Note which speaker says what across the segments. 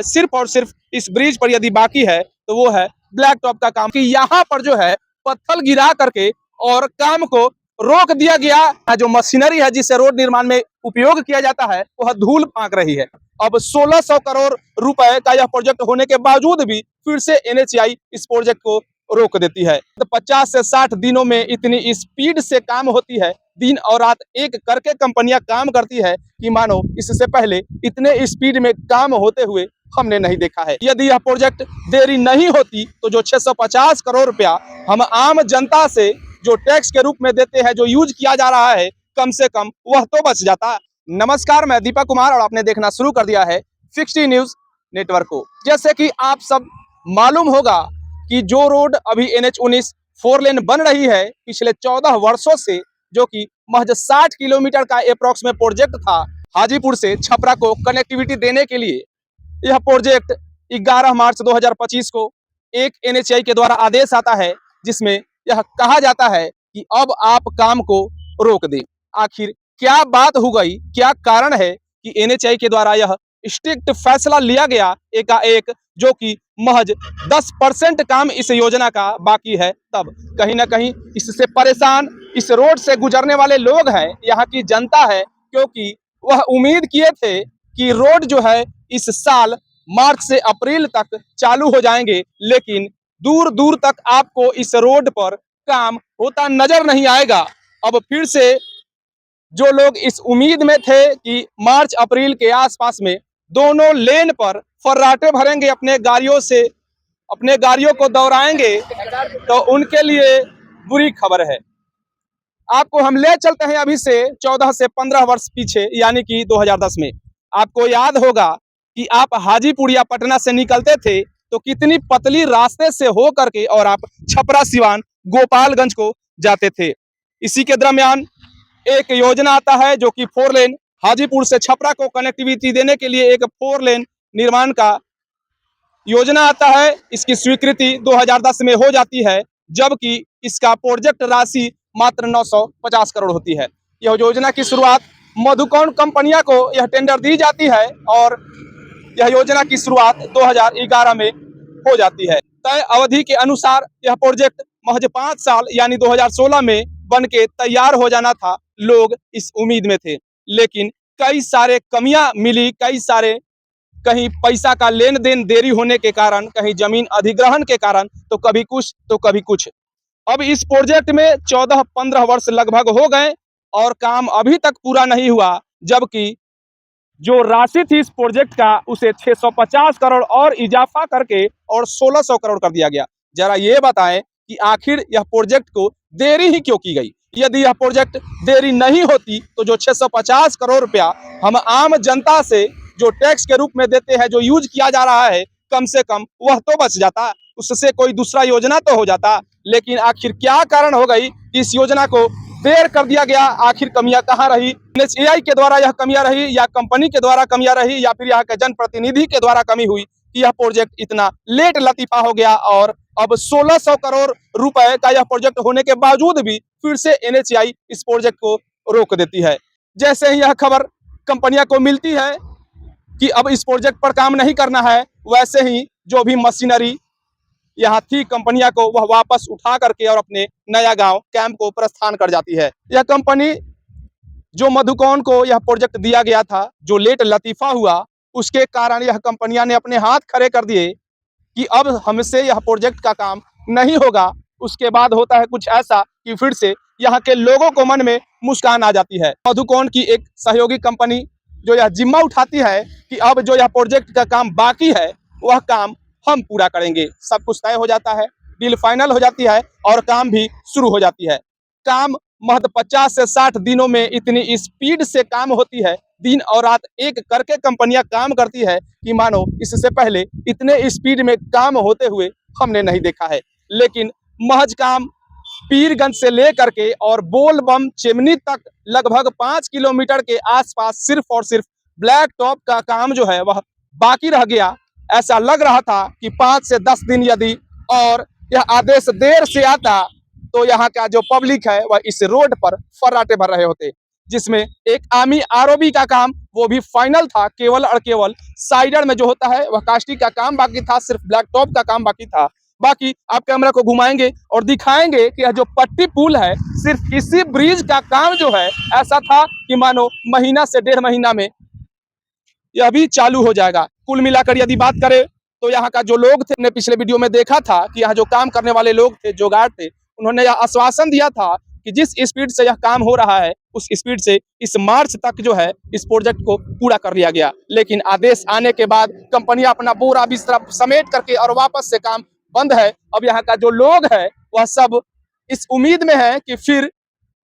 Speaker 1: सिर्फ और सिर्फ इस ब्रिज पर यदि बाकी है तो वो है ब्लैक टॉप का काम। कि यहाँ पर जो है पत्थर गिरा करके और काम को रोक दिया गया। जो मशीनरी है जिसे रोड निर्माण में उपयोग किया जाता है वह धूल फांक रही है। अब 1600 करोड़ रुपए का यह प्रोजेक्ट होने के बावजूद भी फिर से एनएचएआई इस प्रोजेक्ट को रोक देती है। तो 50 से 60 दिनों में इतनी स्पीड से काम होती है, दिन और रात एक करके कंपनियां काम करती है कि मानो इससे पहले इतने स्पीड में काम होते हुए हमने नहीं देखा है। यदि यह प्रोजेक्ट देरी नहीं होती तो जो 650 करोड़ रुपया हम आम जनता से जो टैक्स के रूप में देते हैं, जो यूज किया जा रहा है, कम से कम वह तो बच जाता। नमस्कार, मैं दीपक कुमार और आपने देखना शुरू कर दिया है फिक्स्ड न्यूज नेटवर्क को। जैसे कि आप सब मालूम होगा कि जो रोड अभी NH-19 4 लेन बन रही है पिछले 14 वर्षों से, जो कि महज 60 किलोमीटर का अप्रोक्सीमेट प्रोजेक्ट था हाजीपुर से छपरा को कनेक्टिविटी देने के लिए, यह प्रोजेक्ट 11 मार्च 2025 को एक एनएचएआई के द्वारा आदेश आता है जिसमें यह कहा जाता है कि अब आप काम को रोक दें। आखिर क्या बात हो गई, क्या कारण है कि एनएचएआई के द्वारा यह स्ट्रिक्ट फैसला लिया गया एकाएक, जो कि महज 10% काम इस योजना का बाकी है। तब कहीं ना कहीं इससे परेशान इस रोड से गुजरने वाले लोग हैं, यहाँ की जनता है, क्योंकि वह उम्मीद किए थे कि रोड जो है इस साल मार्च से अप्रैल तक चालू हो जाएंगे, लेकिन दूर दूर तक आपको इस रोड पर काम होता नजर नहीं आएगा। अब फिर से जो लोग इस उम्मीद में थे कि मार्च अप्रैल के आसपास में दोनों लेन पर फर्राटे भरेंगे अपने गाड़ियों से, अपने गाड़ियों को दौड़ाएंगे, तो उनके लिए बुरी खबर है। आपको हम ले चलते हैं अभी से 14 से 15 वर्ष पीछे, यानी कि 2010 में। आपको याद होगा कि आप हाजीपुर या पटना से निकलते थे तो कितनी पतली रास्ते से हो करके और आप छपरा, सिवान, गोपालगंज को जाते थे। इसी के दरमियान एक योजना आता है जो कि 4 लेन हाजीपुर से छपरा को कनेक्टिविटी देने के लिए एक 4 लेन निर्माण का योजना आता है। इसकी स्वीकृति 2010 में हो जाती है, जबकि इसका प्रोजेक्ट राशि मात्र 950 करोड़ होती है। यह योजना की शुरुआत मधुकौन कंपनियों को यह टेंडर दी जाती है और यह योजना की शुरुआत 2011 में हो जाती है। तय अवधि के अनुसार यह प्रोजेक्ट महज 5 साल यानी 2016 में बन के तैयार हो जाना था। लोग इस उम्मीद में थे, लेकिन कई सारे कमियां मिली, कहीं पैसा का लेन देन देरी होने के कारण, कहीं जमीन अधिग्रहण के कारण, तो कभी कुछ तो कभी कुछ। अब इस प्रोजेक्ट में 14-15 वर्ष लगभग हो गए और काम अभी तक पूरा नहीं हुआ, जबकि जो राशि थी इस प्रोजेक्ट का उसे 650 करोड़ और इजाफा करके और 1600 करोड़ कर दिया गया। जरा ये बताएं कि आखिर यह प्रोजेक्ट को देरी ही क्यों की गई। यदि यह प्रोजेक्ट देरी नहीं होती तो जो 650 करोड़ रुपया हम आम जनता से जो टैक्स के रूप में देते हैं, जो यूज किया जा रहा है, कम से कम वह तो बच जाता, उससे कोई दूसरा योजना तो हो जाता। लेकिन आखिर क्या कारण हो गई कि इस योजना को देर कर दिया गया। आखिर कमियां कहाँ रही? एनएचएआई के द्वारा यह कमियां रही या कंपनी के द्वारा कमियां रही या फिर यहाँ के जनप्रतिनिधि के द्वारा कमी हुई कि यह प्रोजेक्ट इतना लेट लतीफा हो गया और अब 1600 करोड़ रुपए का यह प्रोजेक्ट होने के बावजूद भी फिर से एनएचएआई इस प्रोजेक्ट को रोक देती है। जैसे ही यह खबर कंपनियों को मिलती है कि अब इस प्रोजेक्ट पर काम नहीं करना है, वैसे ही जो भी मशीनरी यहाँ थी कंपनियां को वह वापस उठा करके और अपने नया गांव कैंप को प्रस्थान कर जाती है। यह कंपनी जो मधुकौन को यह प्रोजेक्ट दिया गया था, जो लेट लतीफा हुआ, उसके कारण यह कंपनियां ने अपने हाथ खड़े कर दिए कि अब हमसे यह प्रोजेक्ट का काम नहीं होगा। उसके बाद होता है कुछ ऐसा कि फिर से यहाँ के लोगों को मन में मुस्कान आ जाती है। मधुकौन की एक सहयोगी कंपनी जो यह जिम्मा उठाती है कि अब जो यह प्रोजेक्ट का काम बाकी है वह काम हम पूरा करेंगे। सब कुछ तय हो जाता है, डील फाइनल हो जाती है और काम भी शुरू हो जाती है। काम महज 50 से 60 दिनों में इतनी स्पीड से काम होती है, दिन और रात एक करके कंपनियां काम करती है कि मानो इससे पहले इतने स्पीड में काम होते हुए हमने नहीं देखा है। लेकिन महज काम पीरगंज से लेकर के और बोलबम चिमनी तक लगभग 5 किलोमीटर के आसपास सिर्फ और सिर्फ ब्लैक टॉप का काम जो है वह बाकी रह गया। ऐसा लग रहा था कि 5 से 10 दिन यदि और यह आदेश देर से आता तो यहाँ का जो पब्लिक है वह इस रोड पर फर्राटे भर रहे होते, जिसमें एक आमी आरओबी का काम वो भी फाइनल था। केवल और केवल साइडर में जो होता है वह कास्टिंग का काम बाकी था, सिर्फ ब्लैक टॉप का काम बाकी था। बाकी आप कैमरा को घुमाएंगे और दिखाएंगे कि यह जो पट्टी पुल है, सिर्फ इसी ब्रिज का काम जो है ऐसा था कि मानो महीना से 1.5 महीना में यह भी चालू हो जाएगा। कुल मिलाकर यदि बात करें तो यहाँ का जो लोग थे, हमने पिछले वीडियो में देखा था कि यहाँ जो काम करने वाले लोग थे, जोगाड़ थे, उन्होंने यह आश्वासन दिया था कि जिस स्पीड से यह काम हो रहा है उस स्पीड से इस मार्च तक जो है इस प्रोजेक्ट को पूरा कर लिया गया। लेकिन आदेश आने के बाद कंपनियां अपना बोरा बिस्तरा समेट करके और वापस से काम बंद है। अब यहाँ का जो लोग है वह सब इस उम्मीद में है कि फिर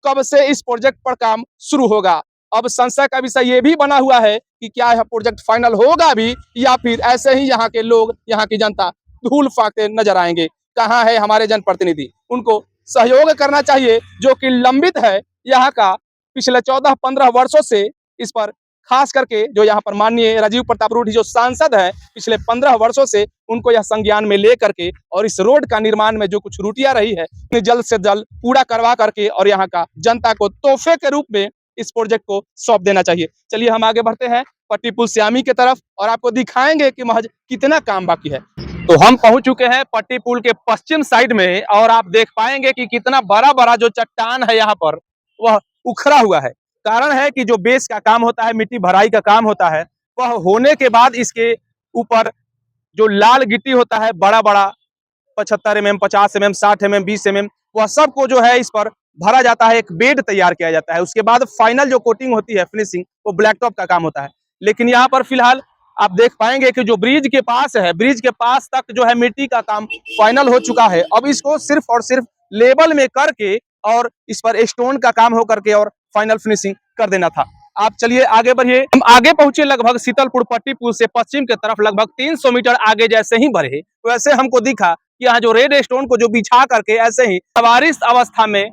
Speaker 1: कब से इस प्रोजेक्ट पर काम शुरू होगा। अब संशय का विषय ये भी बना हुआ है कि क्या यह प्रोजेक्ट फाइनल होगा भी या फिर ऐसे ही यहाँ के लोग, यहाँ की जनता धूल फाकते नजर आएंगे। कहाँ है हमारे जनप्रतिनिधि? उनको सहयोग करना चाहिए जो कि लंबित है यहाँ का पिछले 14-15 वर्षों से। इस पर खास करके जो यहाँ पर माननीय राजीव प्रताप रूडी जो सांसद है, पिछले 15 वर्षों से उनको यह संज्ञान में ले करके और इस रोड का निर्माण में जो कुछ त्रुटियां रही है जल्द से जल्द पूरा करवा करके और यहाँ का जनता को तोहफे के रूप में इस प्रोजेक्ट को सौंप देना चाहिए। चलिए हम आगे बढ़ते हैं पट्टी पुल श्यामी की तरफ और आपको दिखाएंगे कि महज कितना काम बाकी है। तो हम पहुंच चुके हैं पट्टी पुल के पश्चिम साइड में और आप देख पाएंगे कि कितना बड़ा बड़ा जो चट्टान है यहाँ पर वह उखड़ा हुआ है। कारण है कि जो बेस का काम होता है, मिट्टी भराई का काम होता है, वह होने के बाद इसके ऊपर जो लाल गिट्टी होता है बड़ा बड़ा 75 mm, 50 mm, 60 mm, 20 mm, वह सबको जो है इस पर भरा जाता है, एक बेड तैयार किया जाता है। उसके बाद फाइनल जो कोटिंग होती है, फिनिशिंग, वो ब्लैक टॉप का काम होता है। लेकिन यहाँ पर फिलहाल आप देख पाएंगे कि जो ब्रिज के पास है, ब्रिज के पास तक जो है मिट्टी का काम फाइनल हो चुका है। अब इसको सिर्फ और सिर्फ लेवल में करके और इस पर स्टोन का काम हो करके और फाइनल फिनिशिंग कर देना था। आप चलिए आगे बढ़िए। हम आगे पहुंचे लगभग शीतलपुर पट्टी पुल से पश्चिम की तरफ लगभग 300 मीटर आगे जैसे ही बढ़े वैसे हमको दिखा कि यहाँ जो रेड स्टोन को जो बिछा करके ऐसे ही सवारिश अवस्था में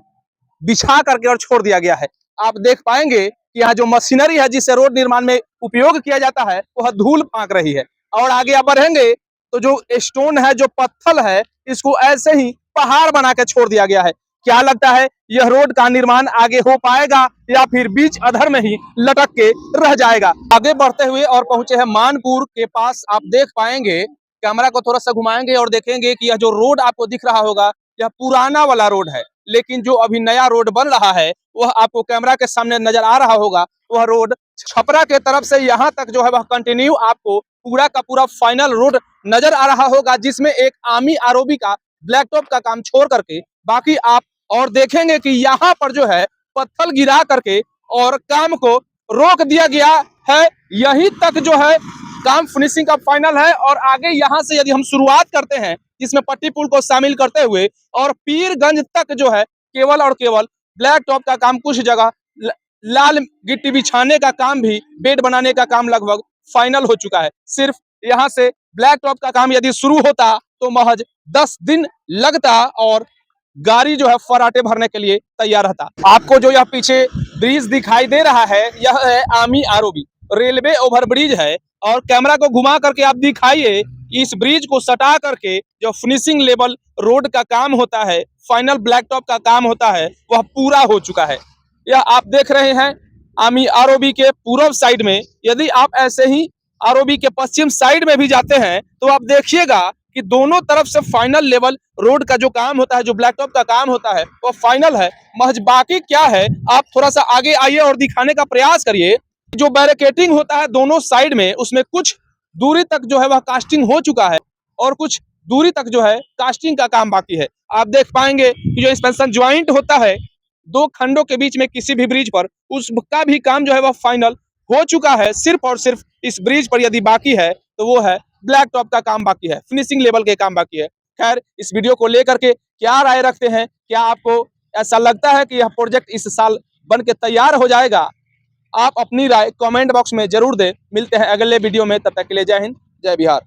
Speaker 1: बिछा करके और छोड़ दिया गया है। आप देख पाएंगे कि यहाँ जो मशीनरी है जिससे रोड निर्माण में उपयोग किया जाता है वह धूल फांक रही है। और आगे आप बढ़ेंगे तो जो स्टोन है, जो पत्थर है, इसको ऐसे ही पहाड़ बना के छोड़ दिया गया है। क्या लगता है यह रोड का निर्माण आगे हो पाएगा या फिर बीच अधर में ही लटक के रह जाएगा? आगे बढ़ते हुए और पहुंचे हैं मानपुर के पास। आप देख पाएंगे, कैमरा को थोड़ा सा घुमाएंगे और देखेंगे कि यह जो रोड आपको दिख रहा होगा यह पुराना वाला रोड है। लेकिन जो अभी नया रोड बन रहा है वह आपको कैमरा के सामने नजर आ रहा होगा। वह रोड छपरा के तरफ से यहाँ तक जो है वह कंटिन्यू आपको पूरा का पूरा फाइनल रोड नजर आ रहा होगा, जिसमें एक आमी आरओबी का ब्लैक टॉप का काम छोड़ करके बाकी आप और देखेंगे कि यहाँ पर जो है पत्थर गिरा करके और काम को रोक दिया गया है। यहीं तक जो है काम फिनिशिंग का फाइनल है और आगे यहाँ से यदि हम शुरुआत करते हैं जिसमें पट्टी पुल को शामिल करते हुए और पीरगंज तक जो है केवल और केवल ब्लैक टॉप का काम, कुछ जगह लाल गिट्टी बिछाने का काम भी, बेड बनाने का काम लगभग फाइनल हो चुका है। सिर्फ यहाँ से ब्लैक टॉप का काम यदि शुरू होता तो महज 10 दिन लगता और गाड़ी जो है फराटे भरने के लिए तैयार रहता। आपको जो यह पीछे ब्रिज दिखाई दे रहा है यह है आमी आरओबी रेलवे ओवरब्रिज है। और कैमरा को घुमा करके आप दिखाइए इस ब्रिज को सटा करके जो फिनिशिंग लेवल रोड का काम होता है, फाइनल ब्लैक टॉप का काम होता है, वह पूरा हो चुका है। यह आप देख रहे हैं आमी आरओबी के पूर्व साइड में। यदि आप ऐसे ही आरओबी के पश्चिम साइड में भी जाते हैं तो आप देखिएगा कि दोनों तरफ से फाइनल लेवल रोड का जो काम होता है, जो ब्लैक टॉप का काम होता है, वो फाइनल है। महज बाकी क्या है, आप थोड़ा सा आगे आइए और दिखाने का प्रयास करिए। जो बैरिकेटिंग होता है दोनों साइड में, उसमें कुछ दूरी तक जो है वह कास्टिंग हो चुका है और कुछ दूरी तक जो है कास्टिंग का काम बाकी है। आप देख पाएंगे कि जो सस्पेंशन ज्वाइंट होता है दो खंडों के बीच में किसी भी ब्रिज पर, उसका भी काम जो है वह फाइनल हो चुका है। सिर्फ और सिर्फ इस ब्रिज पर यदि बाकी है तो वो है ब्लैक टॉप का काम बाकी है, फिनिशिंग लेवल के काम बाकी है। खैर, इस वीडियो को लेकर के क्या राय रखते हैं? क्या आपको ऐसा लगता है कि यह प्रोजेक्ट इस साल बन के तैयार हो जाएगा? आप अपनी राय कमेंट बॉक्स में जरूर दें। मिलते हैं अगले वीडियो में, तब तक के लिए जय हिंद, जय बिहार।